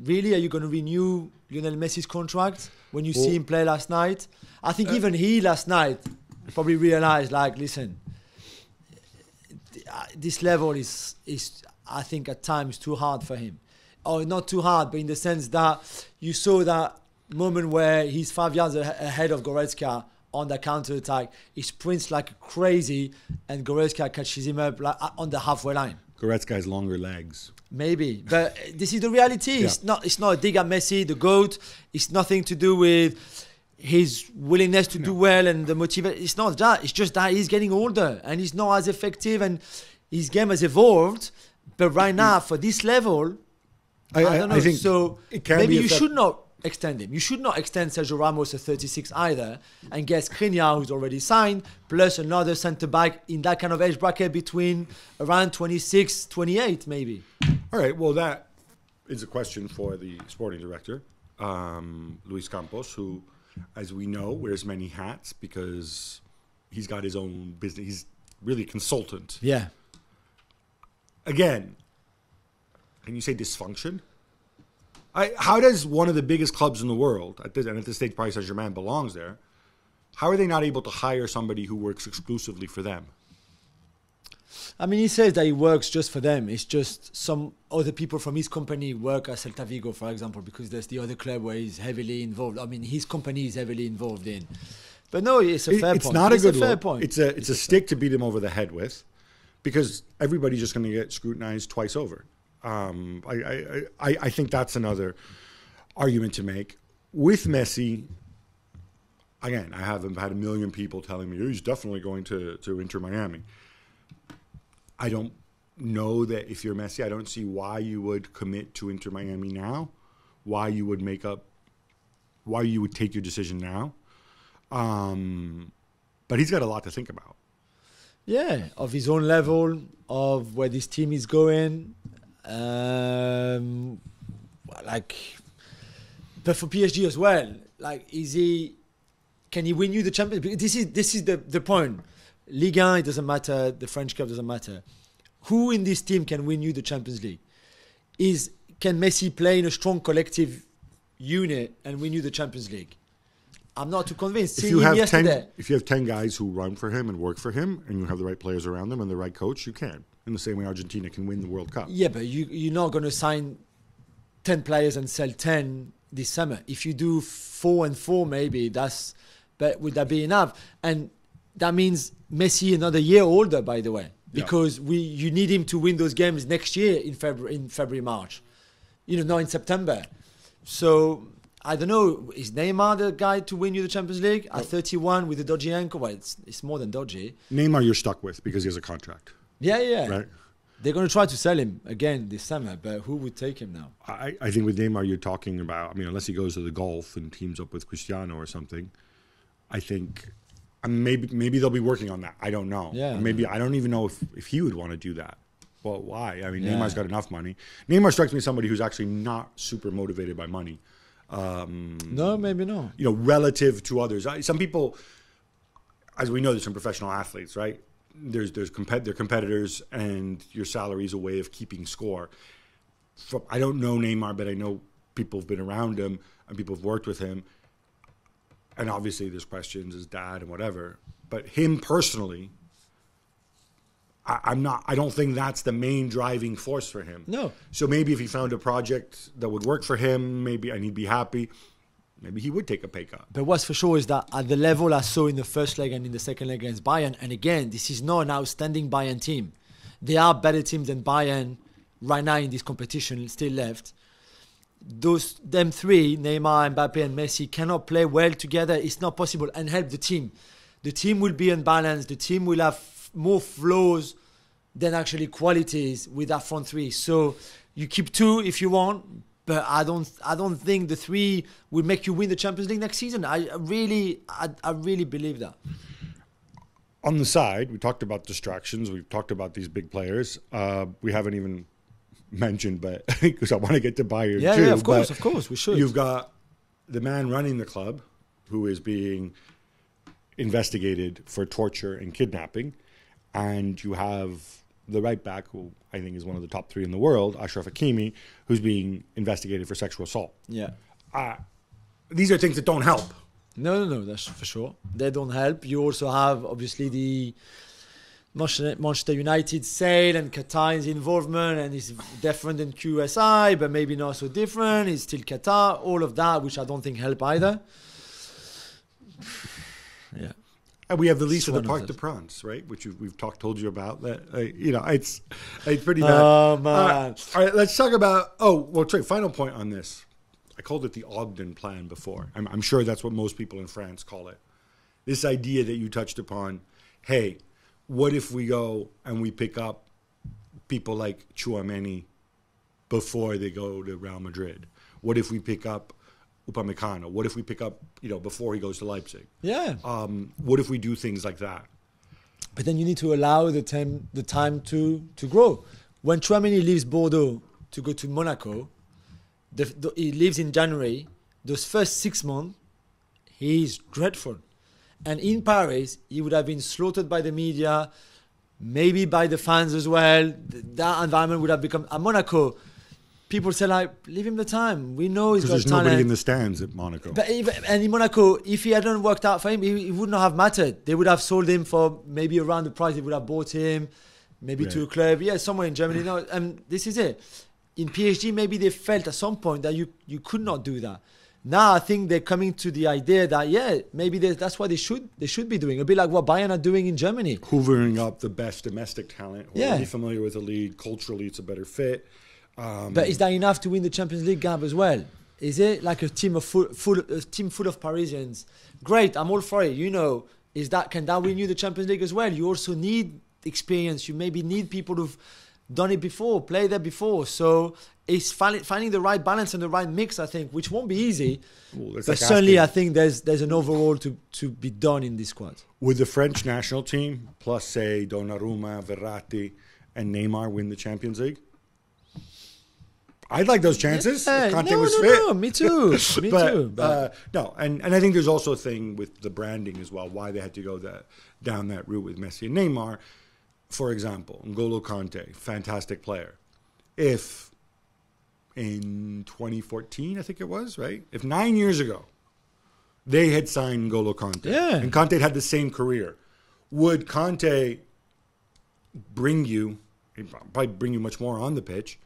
really, are you going to renew Lionel Messi's contract when you see him play last night? I think even he last night probably realized, like, listen, this level is I think at times too hard for him. Or not too hard, but in the sense that you saw that moment where he's 5 yards ahead of Goretzka on the counter-attack. He sprints like crazy and Goretzka catches him up like on the halfway line. Goretzka has longer legs. Maybe, but this is the reality. Yeah. It's not a dig at Messi, the GOAT. It's nothing to do with his willingness to do well and the motivation. It's not that. It's just that he's getting older and he's not as effective and his game has evolved. But right now, for this level, I don't know. I think so maybe you should not extend him. You should not extend Sergio Ramos at 36 either and get Skriniar, who's already signed, plus another centre-back in that kind of age bracket between around 26, 28 maybe. All right, well, that is a question for the sporting director, Luis Campos, who, as we know, wears many hats because he's got his own business. He's really a consultant. Yeah. Again, can you say dysfunction? How does one of the biggest clubs in the world, at this stage Paris Saint-Germain belongs there, how are they not able to hire somebody who works exclusively for them? I mean, he says that he works just for them. It's just some other people from his company work at Celta Vigo, for example, because that's the other club where he's heavily involved. I mean, his company is heavily involved in. But no, it's a fair point. It's not a good fair point. It's a stick to beat him over the head with, because everybody's just going to get scrutinized twice over. I think that's another argument to make. With Messi, again, I haven't had a million people telling me, he's definitely going to Inter Miami. I don't know that if you're Messi, I don't see why you would commit to Inter Miami now, why you would take your decision now. But he's got a lot to think about. Yeah, of his own level, of where this team is going. But for PSG as well, like, can he win you the Champions? This is the point. Ligue 1, it doesn't matter. The French Cup doesn't matter. Who in this team can win you the Champions League? Can Messi play in a strong collective unit and win you the Champions League? I'm not too convinced. If you have 10 guys who run for him and work for him, and you have the right players around them and the right coach, you can. In the same way Argentina can win the World Cup. Yeah, but you're not going to sign 10 players and sell 10 this summer. If you do 4 and 4, maybe but would that be enough? And that means Messi another year older, by the way, because you need him to win those games next year in February, March. Not in September. So I don't know. Is Neymar the guy to win you the Champions League at 31 with a dodgy ankle? Well, it's more than dodgy. Neymar, you're stuck with because he has a contract. Yeah. Right. They're going to try to sell him again this summer, but who would take him now? I think with Neymar, you're talking about, unless he goes to the Gulf and teams up with Cristiano or something, I think maybe they'll be working on that. I don't know. Yeah. Maybe I don't even know if he would want to do that. Well, why? Neymar's got enough money. Neymar strikes me as somebody who's actually not super motivated by money. No, maybe not. Relative to others. Some people, as we know, there's some professional athletes, right? They're competitors, and your salary is a way of keeping score. I don't know Neymar, but I know people have been around him and people have worked with him. And obviously there's questions, his dad and whatever. But him personally, I don't think that's the main driving force for him. No. So maybe if he found a project that would work for him, and he'd be happy, maybe he would take a pay cut. But what's for sure is that at the level I saw in the first leg and in the second leg against Bayern, and again, this is not an outstanding Bayern team. There are better teams than Bayern right now in this competition still left. Them three, Neymar, Mbappe and Messi, cannot play well together. It's not possible, and help the team. The team will be unbalanced. The team will have more flaws than actually qualities with that front three. So you keep two if you want, but I don't think the three will make you win the Champions League next season. I really believe that. On the side, we talked about distractions. We've talked about these big players. We haven't even mentioned, but because I want to get to Bayern too. Yeah, of course, we should. You've got the man running the club who is being investigated for torture and kidnapping, and you have the right back, who I think is one of the top 3 in the world, Ashraf Hakimi, who's being investigated for sexual assault. Yeah. These are things that don't help. No, that's for sure. They don't help. You also have, obviously, the Manchester United sale and Qatar's involvement, and it's different than QSI, but maybe not so different. It's still Qatar. All of that, which I don't think help either. Yeah. And we have the lease of the Parc des Princes, right? Which we've told you about. That it's pretty bad. Oh man! All right, let's talk about. Final point on this. I called it the Ogden Plan before. I'm sure that's what most people in France call it. This idea that you touched upon. Hey, what if we go and we pick up people like Tchouaméni before they go to Real Madrid? What if we pick up Upamecano? What if we pick up, before he goes to Leipzig? Yeah. What if we do things like that? But then you need to allow the time to grow. When Tchouaméni leaves Bordeaux to go to Monaco, he leaves in January. Those first 6 months, he's dreadful. And in Paris, he would have been slaughtered by the media, maybe by the fans as well. That environment would have become... At Monaco, people say, leave him the time. We know he's got talent. Because there's nobody in the stands at Monaco. And in Monaco, if he hadn't worked out for him, he would not have mattered. They would have sold him for maybe around the price. They would have bought him, maybe to a club. Yeah, somewhere in Germany. No, and this is it. In PSG, maybe they felt at some point that you could not do that. Now I think they're coming to the idea that maybe that's what they should be doing. A bit like what Bayern are doing in Germany, hoovering up the best domestic talent. Who are really familiar with the league. Culturally, it's a better fit. But is that enough to win the Champions League, Gab, as well? Is it like a team full of Parisians? Great, I'm all for it. Can that win you the Champions League as well? You also need experience. You maybe need people who've done it before, played there before. So it's finding the right balance and the right mix, I think, which won't be easy. But certainly, I think there's an overall to be done in this squad. Would the French national team, plus, say, Donnarumma, Verratti, and Neymar win the Champions League? I'd like those chances. If Conte was fit. No, me too. No, and I think there's also a thing with the branding as well, why they had to go down that route with Messi and Neymar. For example, N'Golo Kante, fantastic player. If in 2014, I think it was, right? If 9 years ago they had signed N'Golo Kante and Kante had the same career, would Kante he'd probably bring you much more on the pitch,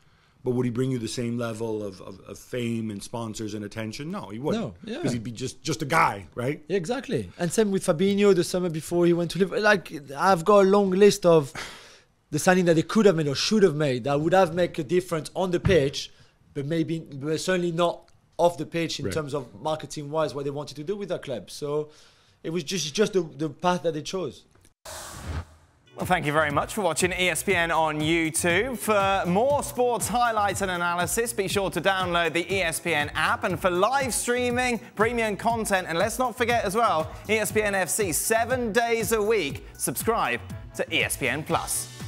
but would he bring you the same level of fame and sponsors and attention? No, he wouldn't. No, because he'd be just a guy, right? Yeah, exactly. And same with Fabinho the summer before he went to live. I've got a long list of the signing that they could have made or should have made that would have made a difference on the pitch, but certainly not off the pitch in terms of marketing-wise what they wanted to do with that club. So it was just the path that they chose. Well, thank you very much for watching ESPN on YouTube. For more sports highlights and analysis, be sure to download the ESPN app. And for live streaming, premium content, and let's not forget as well, ESPN FC 7 days a week. Subscribe to ESPN+.